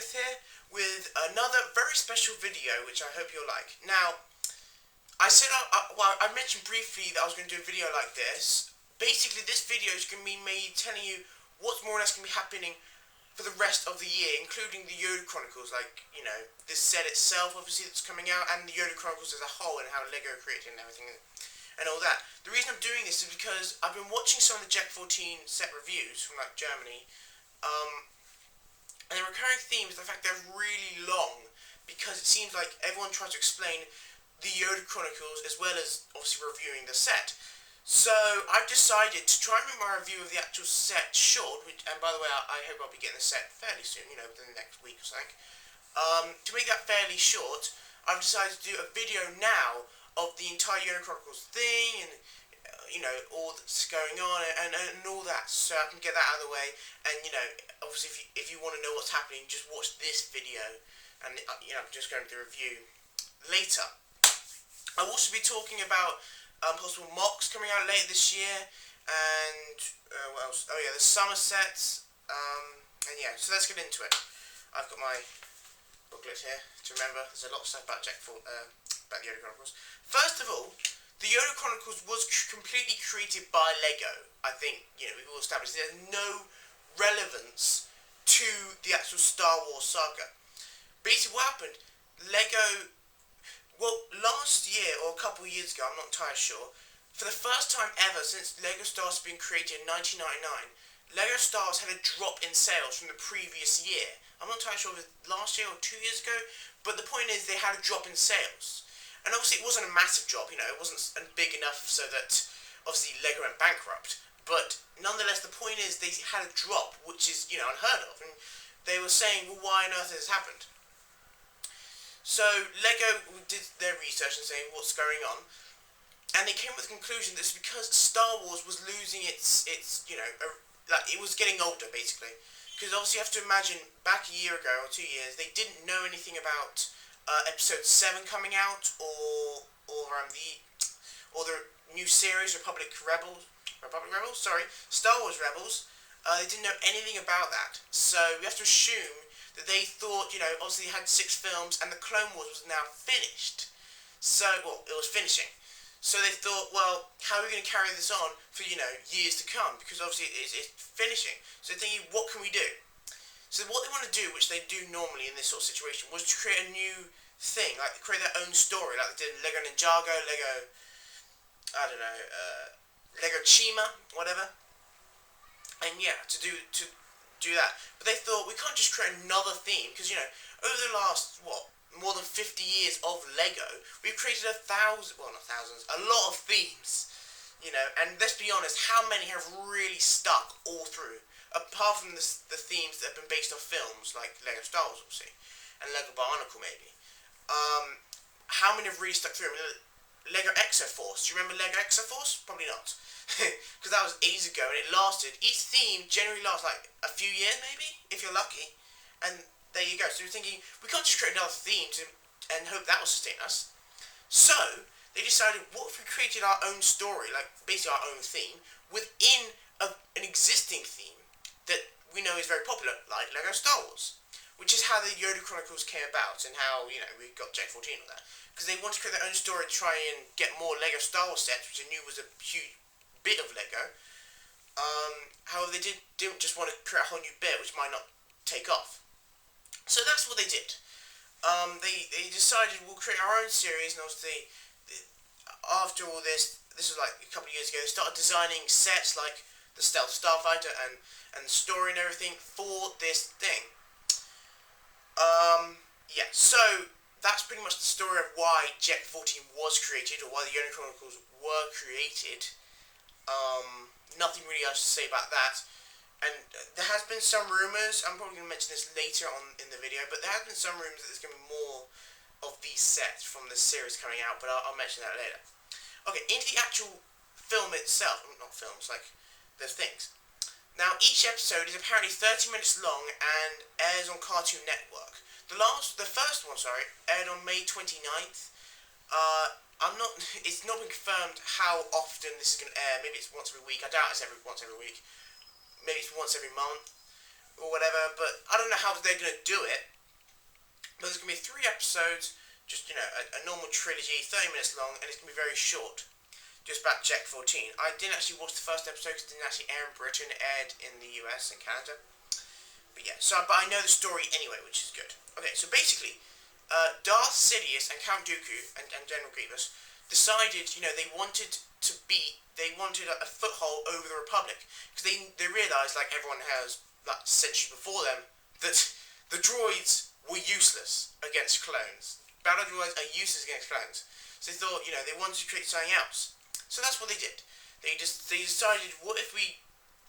GeneralJSmith here with another very special video which I hope you'll like. Now, I mentioned briefly that I was going to do a video like this. Basically, this video is going to be me telling you what's more or less going to be happening for the rest of the year, including the Yoda Chronicles, like, you know, this set itself, obviously, that's coming out, and the Yoda Chronicles as a whole, and how Lego created and everything, and all that. The reason I'm doing this is because I've been watching some of the Jack 14 set reviews from, like, Germany, and the recurring theme is the fact they're really long, because it seems like everyone tries to explain the Yoda Chronicles as well as obviously reviewing the set. So I've decided to try and make my review of the actual set short, and by the way, I hope I'll be getting the set fairly soon, you know, within the next week or something. To make that fairly short, I've decided to do a video now of the entire Yoda Chronicles thing, and you know, all that's going on, and all that, so I can get that out of the way. And you know, obviously, if you want to know what's happening, just watch this video, and you know, I'm just going to do a review later. I'll also be talking about possible mocks coming out later this year, and what else? Oh yeah, the summer sets, and yeah, so let's get into it. I've got my booklet here to remember. There's a lot of stuff about about the Yoda Chronicles. First of all, the Yoda Chronicles was completely created by Lego. I think, you know, we've all established there's no relevance to the actual Star Wars saga. Basically, what happened? Lego, well, last year or a couple of years ago, I'm not entirely sure, for the first time ever since Lego Star Wars had been created in 1999, Lego Star Wars had a drop in sales from the previous year. I'm not entirely sure if it was last year or 2 years ago, but the point is they had a drop in sales. And obviously it wasn't a massive drop, you know, it wasn't big enough so that obviously Lego went bankrupt. But nonetheless, the point is they had a drop, which is, you know, unheard of. And they were saying, well, why on earth has this happened? So Lego did their research and saying what's going on. And they came with the conclusion that it's because Star Wars was losing its you know, like it was getting older, basically. Because obviously you have to imagine, back a year ago or 2 years, they didn't know anything about Episode 7 coming out, or the new series, Republic Rebels, Star Wars Rebels. They didn't know anything about that, so we have to assume that they thought, you know, obviously they had 6 films, and the Clone Wars was now finished. So, well, it was finishing. So they thought, well, how are we going to carry this on for, you know, years to come? Because obviously it's finishing. So they're thinking, what can we do? So what they want to do, which they do normally in this sort of situation, was to create a new thing, like create their own story, like they did Lego Ninjago, Lego Chima, whatever. And yeah, to do that. But they thought, we can't just create another theme, because, you know, over the last, more than 50 years of Lego, we've created a lot of themes, you know, and let's be honest, how many have really stuck all through? Apart from the themes that have been based on films, like Lego Star Wars, obviously, and Lego Bionicle, maybe. How many have really stuck through? I mean, Lego Exoforce. Do you remember Lego Exoforce? Probably not. Because that was ages ago, and it lasted. Each theme generally lasts, like, a few years, maybe, if you're lucky. And there you go. So you're thinking, we can't just create another theme and hope that will sustain us. So, they decided, what if we created our own story, like, basically our own theme, within an existing theme that we know is very popular, like Lego Star Wars, which is how the Yoda Chronicles came about, and how, you know, we got Jack 14 and all that, because they wanted to create their own story to try and get more Lego Star Wars sets, which they knew was a huge bit of Lego. However, they didn't just want to create a whole new bit, which might not take off. So that's what they did. They decided we'll create our own series, and obviously, after all this was like a couple of years ago, they started designing sets like the Stealth Starfighter and the story and everything for this thing. Yeah, so that's pretty much the story of why Jet 14 was created, or why the Yoda Chronicles were created. Nothing really else to say about that. And there has been some rumours, I'm probably going to mention this later on in the video, but there has been some rumours that there's going to be more of these sets from the series coming out, but I'll mention that later. Okay, into the actual film itself, not films, like the things. Now, each episode is apparently 30 minutes long and airs on Cartoon Network. The first one, aired on May 29th. It's not been confirmed how often this is going to air. Maybe it's once every week. I doubt it's once every week. Maybe it's once every month, or whatever, but I don't know how they're going to do it. But there's going to be 3 episodes, just, a normal trilogy, 30 minutes long, and it's going to be very short. Just about Jet 14. I didn't actually watch the first episode because it didn't actually air in Britain. It aired in the US and Canada. But yeah, but I know the story anyway, which is good. Okay, so basically, Darth Sidious and Count Dooku and General Grievous decided, they wanted a foothold over the Republic because they realized, like everyone has, like centuries before them, that the droids were useless against clones. Battle droids are useless against clones. So they thought, they wanted to create something else. So that's what they did. They decided, what if we,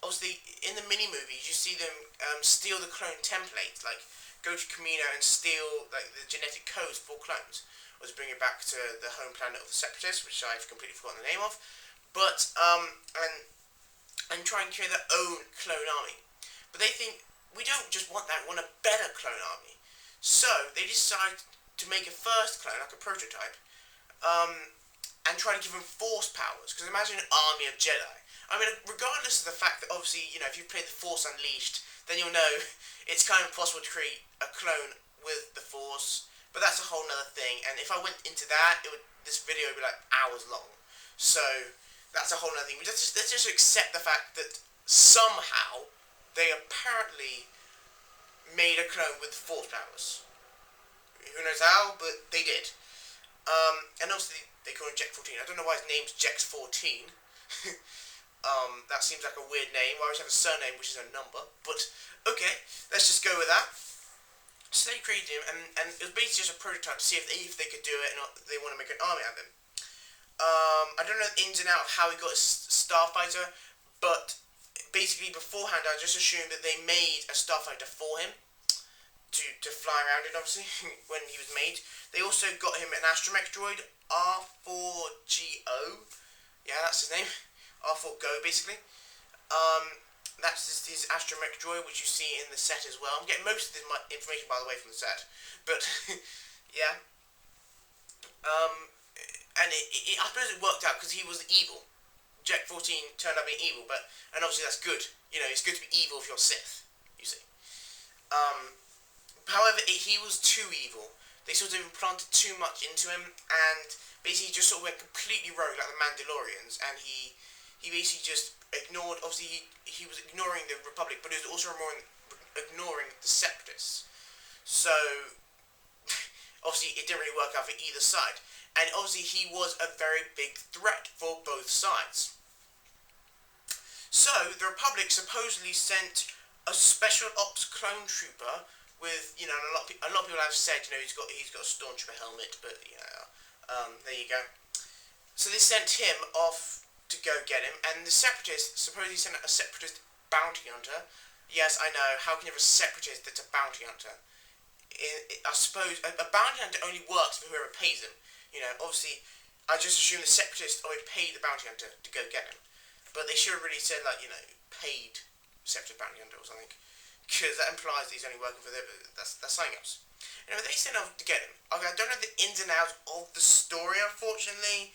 obviously in the mini movies you see them steal the clone template, like go to Kamino and steal like the genetic codes for clones, or to bring it back to the home planet of the Separatists, which I've completely forgotten the name of, but and try and create their own clone army. But they think we don't just want that, we want a better clone army. So they decide to make a first clone, like a prototype, and try to give them Force powers. Because imagine an army of Jedi. I mean, regardless of the fact that obviously, if you've played the Force Unleashed, then you'll know it's kind of impossible to create a clone with the Force. But that's a whole nother thing. And if I went into that, this video would be like hours long. So that's a whole nother thing. Let's just accept the fact that somehow they apparently made a clone with Force powers. Who knows how, but they did. And obviously they call him Jet 14. I don't know why his name's Jex 14. That seems like a weird name. Why would you have a surname which is a number? But okay, let's just go with that. So they created him, and it was basically just a prototype to see if they could do it, and they want to make an army out of him. I don't know the ins and outs of how he got his Starfighter, but basically beforehand I just assumed that they made a Starfighter for him to fly around in, obviously, when he was made. They also got him an astromech droid, R4GO. Yeah, that's his name. R4GO, basically. That's his astromech droid, which you see in the set as well. I'm getting most of this information, by the way, from the set. But, yeah. And I suppose it worked out because he was evil. Jet 14 turned out being evil, and obviously that's good. It's good to be evil if you're Sith, you see. However, he was too evil. They sort of implanted too much into him, and basically just sort of went completely rogue, like the Mandalorians, and he basically just ignored, obviously he was ignoring the Republic, but he was also ignoring the Separatists. So, obviously it didn't really work out for either side. And obviously he was a very big threat for both sides. So, the Republic supposedly sent a special ops clone trooper with, a lot of people have said, he's got a stormtrooper helmet, but, there you go. So they sent him off to go get him, and the Separatists supposedly sent a Separatist bounty hunter. Yes, I know, how can you have a Separatist that's a bounty hunter? I suppose a bounty hunter only works for whoever pays him. Obviously, I just assume the Separatists already paid the bounty hunter to go get him. But they should have really said, like, paid Separatist bounty hunter or something. Because that implies that he's only working for them, but that's something else. They sent off to get him. Okay, I don't know the ins and outs of the story, unfortunately.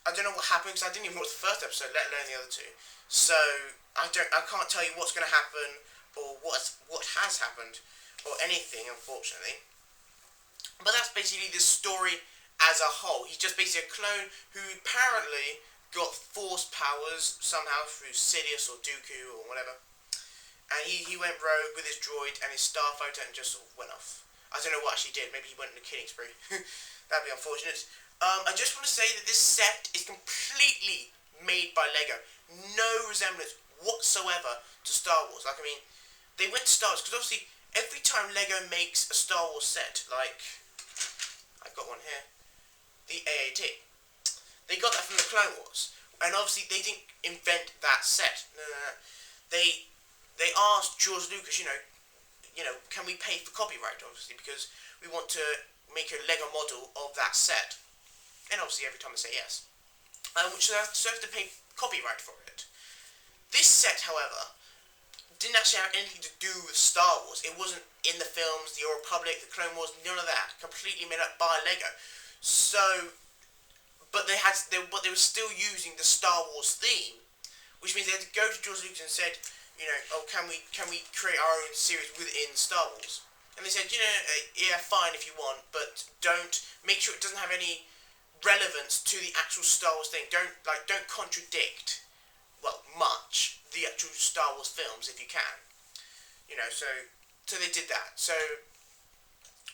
I don't know what happened, because I didn't even watch the first episode, let alone the other two. So, I can't tell you what's going to happen, or what has happened, or anything, unfortunately. But that's basically the story as a whole. He's just basically a clone who apparently got Force powers somehow through Sidious or Dooku or whatever. And he went rogue with his droid and his Starfighter and just sort of went off. I don't know what actually did. Maybe he went on a killing spree. That'd be unfortunate. I just want to say that this set is completely made by LEGO. No resemblance whatsoever to Star Wars. Like, they went to Star Wars, because obviously every time LEGO makes a Star Wars set, like, I've got one here, the AAT, they got that from the Clone Wars. And obviously they didn't invent that set. No. They asked George Lucas, can we pay for copyright, obviously, because we want to make a LEGO model of that set. And obviously every time they say yes. Which they have to pay copyright for it. This set, however, didn't actually have anything to do with Star Wars. It wasn't in the films, the Old Republic, the Clone Wars, none of that. Completely made up by LEGO. So, but they were still using the Star Wars theme, which means they had to go to George Lucas and said, can we create our own series within Star Wars? And they said, yeah, fine if you want, but don't make sure it doesn't have any relevance to the actual Star Wars thing. Don't contradict, well, much the actual Star Wars films if you can. So they did that. So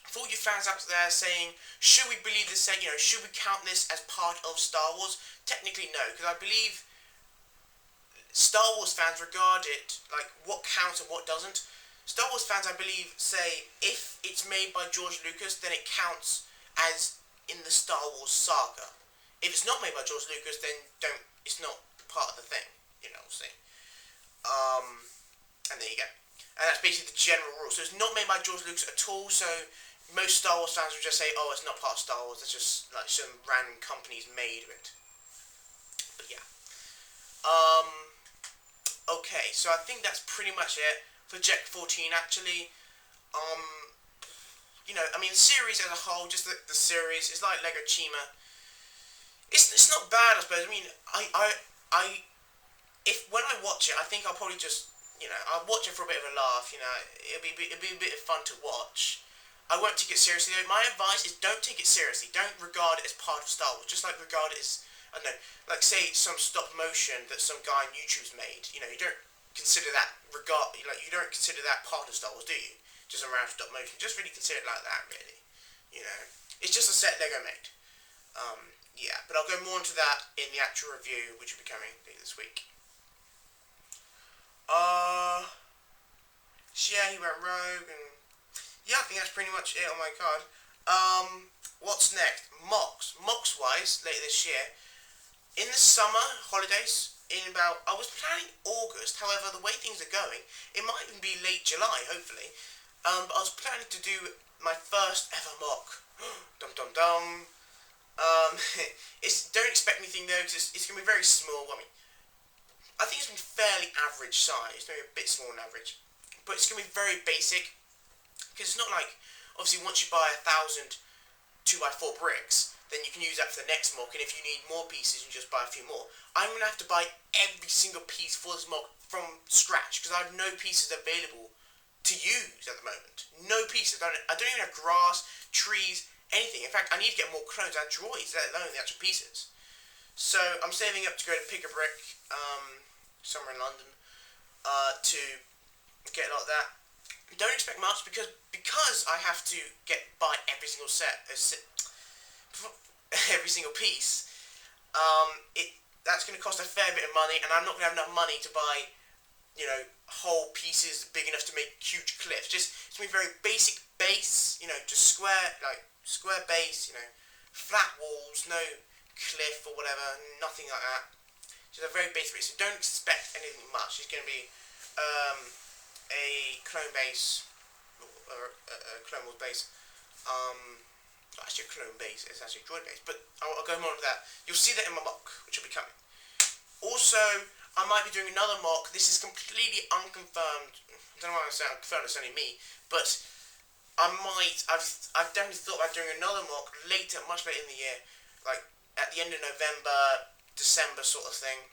for all you fans out there saying, should we believe this? Should we count this as part of Star Wars? Technically, no, because I believe Star Wars fans regard it like what counts and what doesn't. Star Wars fans, I believe, say if it's made by George Lucas, then it counts as in the Star Wars saga. If it's not made by George Lucas, then don't. It's not part of the thing. See. And there you go. And that's basically the general rule. So it's not made by George Lucas at all. So most Star Wars fans would just say, "Oh, it's not part of Star Wars. It's just like some random companies made it." But yeah. Okay, so I think that's pretty much it for Jet 14. Actually, the series as a whole, just the series, is like Lego Chima. It's not bad, I suppose. I mean, I if when I watch it, I think I'll probably just I'll watch it for a bit of a laugh. It'll be a bit of fun to watch. I won't take it seriously though. My advice is don't take it seriously. Don't regard it as part of Star Wars. Just like regard it as, I don't know, like say some stop motion that some guy on YouTube's made. You don't consider that you don't consider that part of Star Wars, do you? Just around stop motion. Just really consider it like that, really. It's just a set Lego made. Yeah, but I'll go more into that in the actual review, which will be coming later this week. So yeah, he went rogue, and yeah, I think that's pretty much it on my card. What's next? Mocks wise, later this year, in the summer holidays, I was planning August. However, the way things are going, it might even be late July, hopefully. But I was planning to do my first ever mock. Dum dum dum. Don't expect anything though, because it's going to be very small. I think it's going to be fairly average size, maybe a bit smaller than average. But it's going to be very basic, because it's not like, obviously once you buy 1,000 2x4 bricks, then you can use that for the next mock, and if you need more pieces, you just buy a few more. I'm going to have to buy every single piece for this mock from scratch, because I have no pieces available to use at the moment. No pieces. I don't even have grass, trees, anything. In fact, I need to get more clones and droids, let alone the actual pieces. So I'm saving up to go to Pick a Brick, somewhere in London, to get a lot of that. Don't expect much because I have to buy every single every single piece. That's going to cost a fair bit of money, and I'm not going to have enough money to buy, whole pieces big enough to make huge cliffs. It's going to be very basic base, just square base, flat walls, no cliff or whatever, nothing like that. Just a very basic base. So don't expect anything much. It's going to be a clone base, or a Clone Wars base. Actually a clone base, it's actually a droid base, but I'll go more into that. You'll see that in my mock, which will be coming. Also, I might be doing another mock. This is completely unconfirmed. I don't know why I'm saying unconfirmed, it's only me, but I've definitely thought about doing another mock later, much later in the year, like at the end of November, December sort of thing.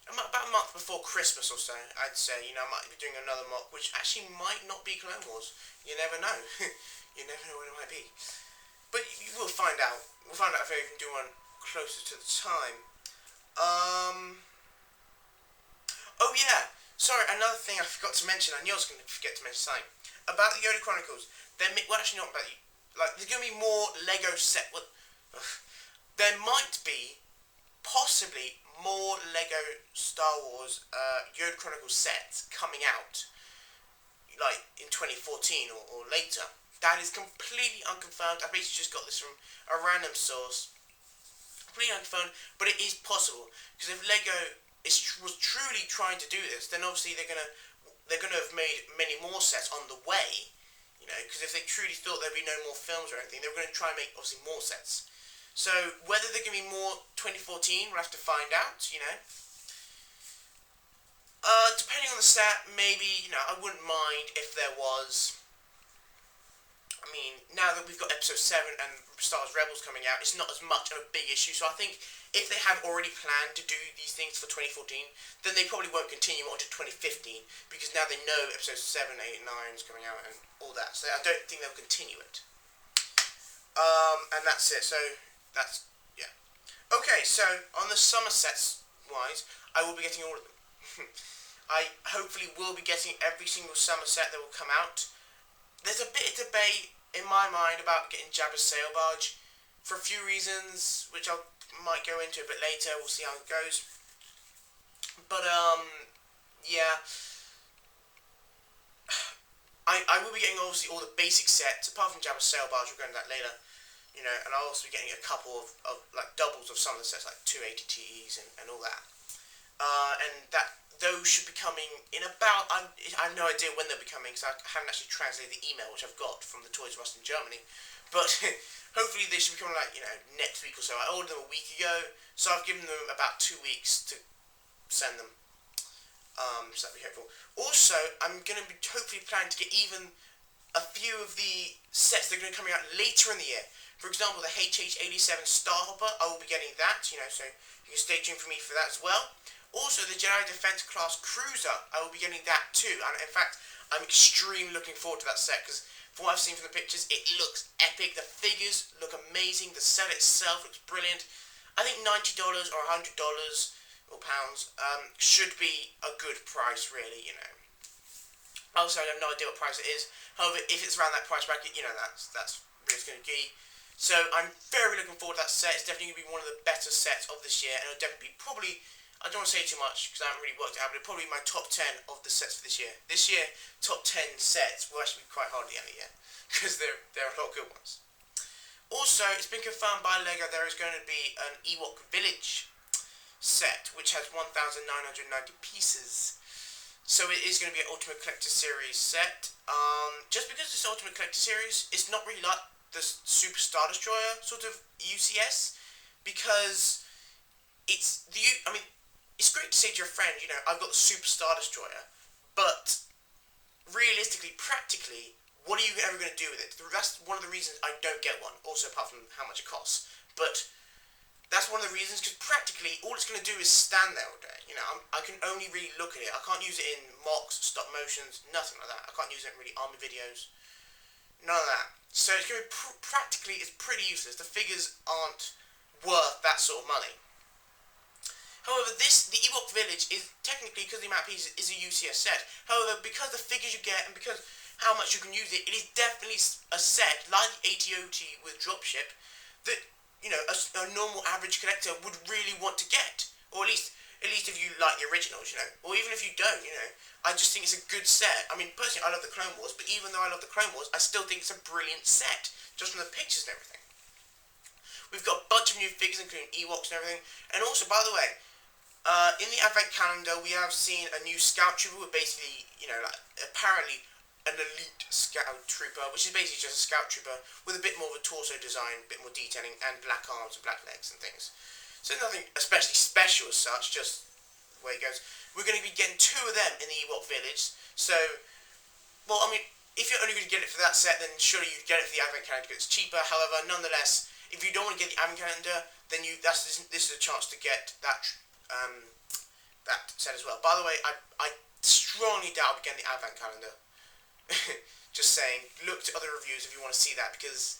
About a month before Christmas or so, I'd say, I might be doing another mock, which actually might not be Clone Wars. You never know. You never know what it might be. But you will find out. We'll find out if I can do one closer to the time. Oh yeah, sorry, another thing I forgot to mention, I knew I was going to forget to mention something. About the Yoda Chronicles, actually not about, there's going to be more Lego set, there might be, possibly, more Lego Star Wars Yoda Chronicles sets coming out, in 2014 or later. That is completely unconfirmed. I basically just got this from a random source. Completely unconfirmed, but it is possible. Because if Lego was truly trying to do this, then obviously they're gonna have made many more sets on the way. Because if they truly thought there'd be no more films or anything, they were going to try and make obviously more sets. So whether they're going to be more 2014, we'll have to find out. Depending on the set, maybe I wouldn't mind if there was. now that we've got episode 7 and Star Wars Rebels coming out, it's not as much of a big issue. So I think if they have already planned to do these things for 2014, then they probably won't continue on to 2015, because now they know episode 7, 8, and 9 is coming out and all that. So I don't think they'll continue it. And that's it. So that's, yeah. Okay, so on the summer sets wise, I will be getting all of them. I hopefully will be getting every single summer set that will come out. There's a bit of debate in my mind about getting Jabba's sail barge for a few reasons, which I might go into a bit later. We'll see how it goes. But yeah, I will be getting obviously all the basic sets apart from Jabba's sail barge. We'll go into that later. You know, and I'll also be getting a couple of like doubles of some of the sets, like 280 TEs and all that. And those should be coming in about, I have no idea when they'll be coming, because I haven't actually translated the email which I've got from the Toys R Us in Germany, but hopefully they should be coming like, you know, next week or so. I ordered them a week ago, so I've given them about 2 weeks to send them, so that'd be helpful. Also, I'm going to be hopefully planning to get even a few of the sets that are going to be coming out later in the year. For example, the HH-87 Starhopper, I will be getting that, you know, so you can stay tuned for me for that as well. Also, the Jedi Defense Class Cruiser, I will be getting that too. And in fact, I'm extremely looking forward to that set, because from what I've seen from the pictures, it looks epic. The figures look amazing. The set itself looks brilliant. I think $90 or $100 or pounds should be a good price, really, you know. Also, I have no idea what price it is. However, if it's around that price bracket, you know, that's where it's going to be. So I'm very looking forward to that set. It's definitely going to be one of the better sets of this year, and it'll definitely be probably, I don't want to say too much because I haven't really worked it out, but it'll probably be my top 10 of the sets for this year. This year, top 10 sets will actually be quite hard at the end of the year, because there are a lot of good ones. Also, it's been confirmed by LEGO there is going to be an Ewok Village set, which has 1,990 pieces. So it is going to be an Ultimate Collector Series set. Just because it's Ultimate Collector Series, it's not really like the Super Star Destroyer sort of UCS, because it's it's great to say to your friend, you know, I've got the Super Star Destroyer, but realistically, practically, what are you ever going to do with it? That's one of the reasons I don't get one, also apart from how much it costs. But that's one of the reasons, because practically, all it's going to do is stand there all day. You know, I can only really look at it. I can't use it in mocks, stop motions, nothing like that. I can't use it in really army videos. None of that. So it's going to be practically, it's pretty useless. The figures aren't worth that sort of money. However, the Ewok Village is technically, because of the amount of pieces, is a UCS set. However, because the figures you get and because how much you can use it, it is definitely a set, like the AT-OT with Dropship, that, you know, a normal average collector would really want to get. Or at least if you like the originals, you know. Or even if you don't, you know. I just think it's a good set. I mean, personally, I love the Clone Wars, but even though I love the Clone Wars, I still think it's a brilliant set, just from the pictures and everything. We've got a bunch of new figures, including Ewoks and everything. And also, by the way, in the Advent calendar, we have seen a new Scout Trooper with basically, you know, like, apparently an elite Scout Trooper, which is basically just a Scout Trooper with a bit more of a torso design, a bit more detailing, and black arms and black legs and things. So nothing especially special as such, just the way it goes. We're going to be getting 2 of them in the Ewok Village. So, well, I mean, if you're only going to get it for that set, then surely you'd get it for the Advent calendar because it's cheaper. However, nonetheless, if you don't want to get the Advent calendar, then this is a chance to get that set as well. By the way, I strongly doubt I'll be getting the Advent calendar. Just saying, look to other reviews if you want to see that, because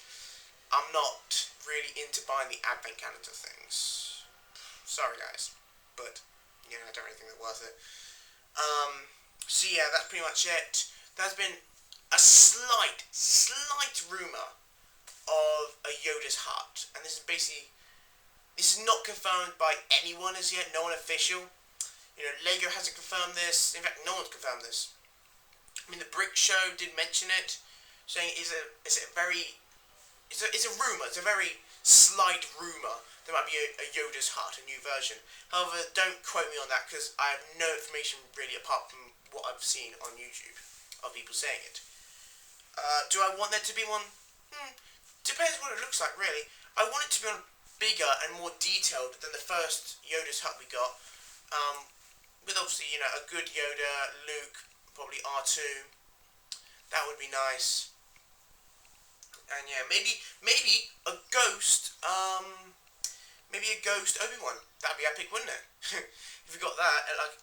I'm not really into buying the Advent calendar things. Sorry guys, but you know, I don't really think they're worth it. So yeah, that's pretty much it. There's been a slight rumour of a Yoda's hut, and this is not confirmed by anyone as yet, no one official. You know, LEGO hasn't confirmed this. In fact, no one's confirmed this. I mean, the Brick Show did mention it, saying it's a rumour. It's a very slight rumour. There might be a Yoda's hut, a new version. However, don't quote me on that because I have no information really apart from what I've seen on YouTube of people saying it. Do I want there to be one? Depends what it looks like, really. I want it to be on bigger and more detailed than the first Yoda's hut we got. With obviously, you know, a good Yoda, Luke, probably R2. That would be nice. And yeah, maybe a ghost, maybe a ghost Obi-Wan. That'd be epic, wouldn't it? If we got that, like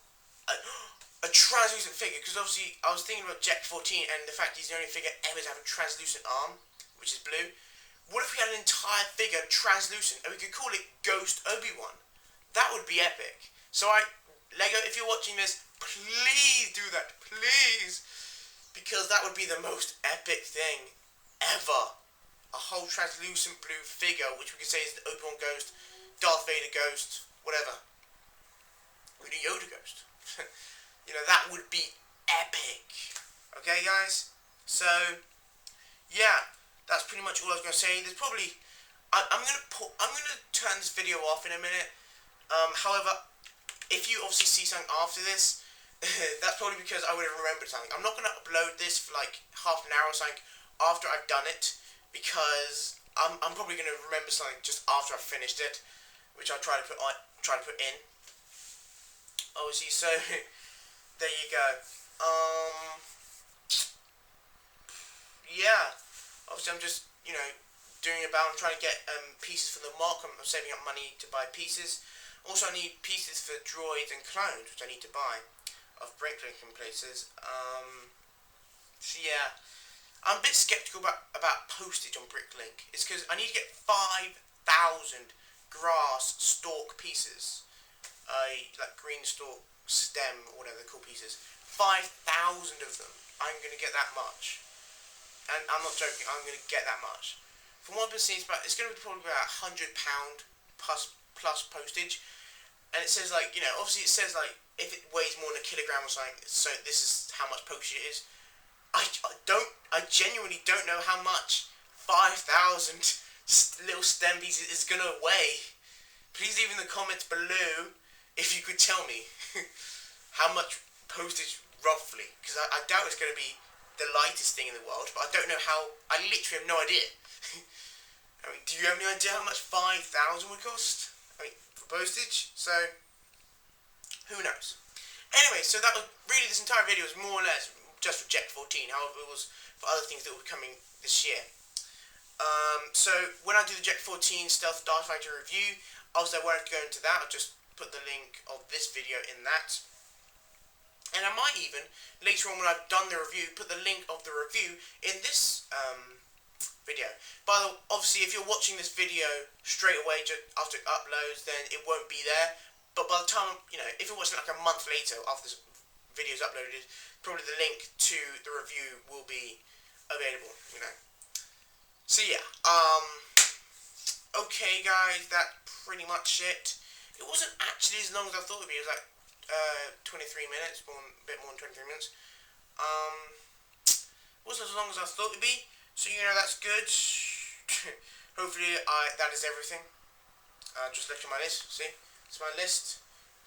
a translucent figure, because obviously I was thinking about Jet 14 and the fact he's the only figure ever to have a translucent arm, which is blue. What if we had an entire figure translucent and we could call it Ghost Obi-Wan? That would be epic. So Lego, if you're watching this, please do that, please. Because that would be the most epic thing ever. A whole translucent blue figure, which we could say is the Obi-Wan Ghost, Darth Vader Ghost, whatever. With a Yoda Ghost. You know, that would be epic. Okay, guys? So, yeah, that's pretty much all I was going to say. There's probably... I'm gonna turn this video off in a minute. However, if you obviously see something after this, that's probably because I would have remembered something. I'm not going to upload this for like half an hour or something after I've done it, because I'm probably going to remember something just after I've finished it, which I'll try to put in. Obviously, so there you go. Yeah. Obviously, I'm just, you know, doing about. I'm trying to get pieces for the mark. I'm saving up money to buy pieces. Also, I need pieces for droids and clones, which I need to buy, of break-linking places. So yeah, I'm a bit skeptical about postage on Bricklink. It's because I need to get 5,000 grass stalk pieces, like green stalk stem or whatever they're called pieces. 5,000 of them. I'm gonna get that much, and I'm not joking. I'm gonna get that much. From what I've been seeing, it's gonna be probably about £100 plus postage. And it says, like, you know, obviously it says, like, if it weighs more than a kilogram or something, so this is how much postage it is. I genuinely don't know how much 5,000 little stem pieces is gonna weigh. Please leave in the comments below if you could tell me how much postage roughly, because I doubt it's gonna be the lightest thing in the world, but I don't know how. I literally have no idea. I mean, do you have any idea how much 5,000 would cost? I mean, for postage? So, who knows? Anyway, so that was really, this entire video was more or less just for Jet 14, however it was for other things that were coming this year. So, when I do the Jet 14 Stealth Starfighter review, obviously I won't go into that, I'll just put the link of this video in that. And I might even, later on when I've done the review, put the link of the review in this video. By the way, obviously if you're watching this video straight away just after it uploads, then it won't be there. But by the time, you know, if you're watching like a month later after this video is uploaded, probably the link to the review will be available, you know. So yeah, okay guys, that's pretty much it. It wasn't actually as long as I thought it would be. It was like 23 minutes, a bit more than 23 minutes. Wasn't as long as I thought it would be, so you know, that's good. Hopefully that is everything. Just look at my list, see? It's my list.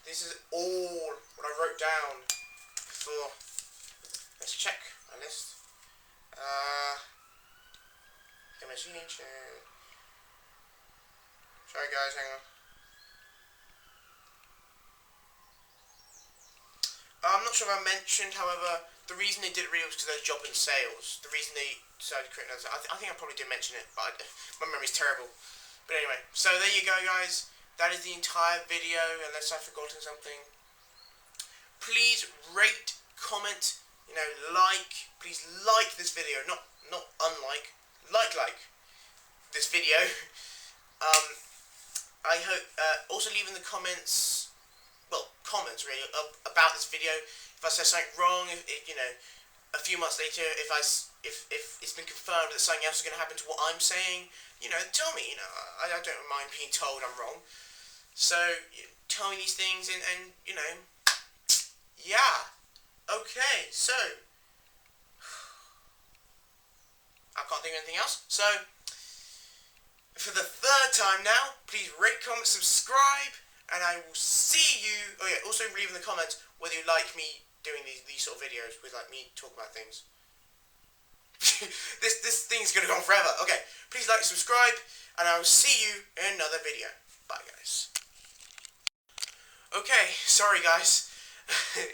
This is all what I wrote down before. Let's check my list. Message. Sorry guys, hang on. I'm not sure if I mentioned, however, the reason they did it really was because they were dropping sales. The reason they decided to create another, I think I probably did mention it, but my memory's terrible. But anyway, so there you go guys. That is the entire video, unless I've forgotten something. Please rate, comment, you know, like. Please like this video, not unlike. Like this video. I hope, also leave in the comments, well, comments really, about this video. If I said something wrong, if you know, a few months later, if it's been confirmed that something else is going to happen to what I'm saying, you know, tell me, you know, I don't mind being told I'm wrong. So, tell me these things and you know, yeah. Okay, so, I can't think of anything else. So, for the third time now, please rate, comment, subscribe, and I will see you. Oh yeah, also leave in the comments whether you like me doing these sort of videos with like me talk about things. this thing's gonna go on forever. Okay, please like, subscribe, and I will see you in another video. Bye guys. Okay, sorry guys.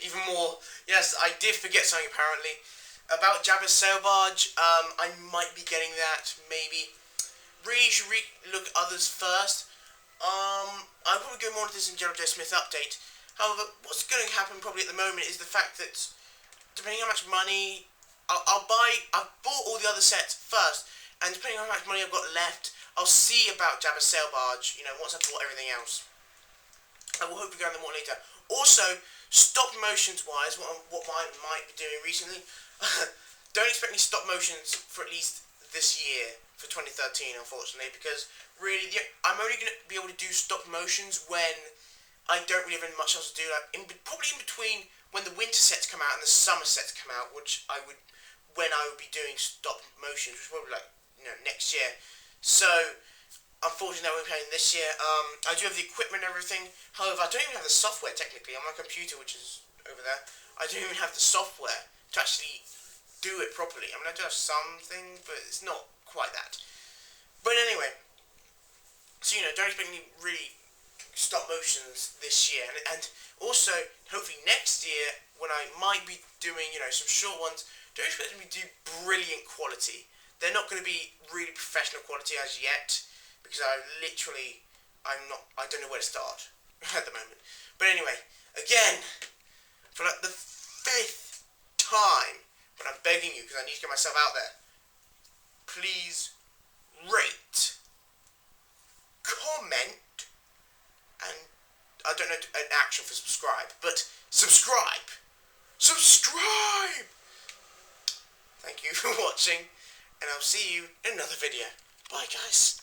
Even more. Yes, I did forget something apparently. about Jabba's sail barge, I might be getting that, maybe. Really should look at others first. I'll probably go more into this in GeneralJSmith update. However, what's going to happen probably at the moment is the fact that, depending on how much money, I've bought all the other sets first, and depending on how much money I've got left, I'll see about Jabba's sail barge, once I've bought everything else. I will hopefully go into more later. Also, stop motions wise, what I might be doing recently, don't expect any stop motions for at least this year, for 2013, unfortunately, because really, I'm only going to be able to do stop motions when I don't really have much else to do, probably in between when the winter sets come out and the summer sets come out, when I would be doing stop motions, which is probably next year. So, unfortunately, I won't be playing this year. I do have the equipment and everything. However, I don't even have the software, technically, on my computer, which is over there. I don't even have the software to actually do it properly. I mean, I do have something, but it's not quite that. But anyway, so, don't expect any really stop motions this year. And also, hopefully next year, when I might be doing, some short ones, don't expect them to do brilliant quality. They're not going to be really professional quality as yet, because I don't know where to start at the moment. But anyway, again, for the 5th time, but I'm begging you, because I need to get myself out there, please rate, comment, and I don't know an action for subscribe, but subscribe! Subscribe! Thank you for watching, and I'll see you in another video. Bye, guys.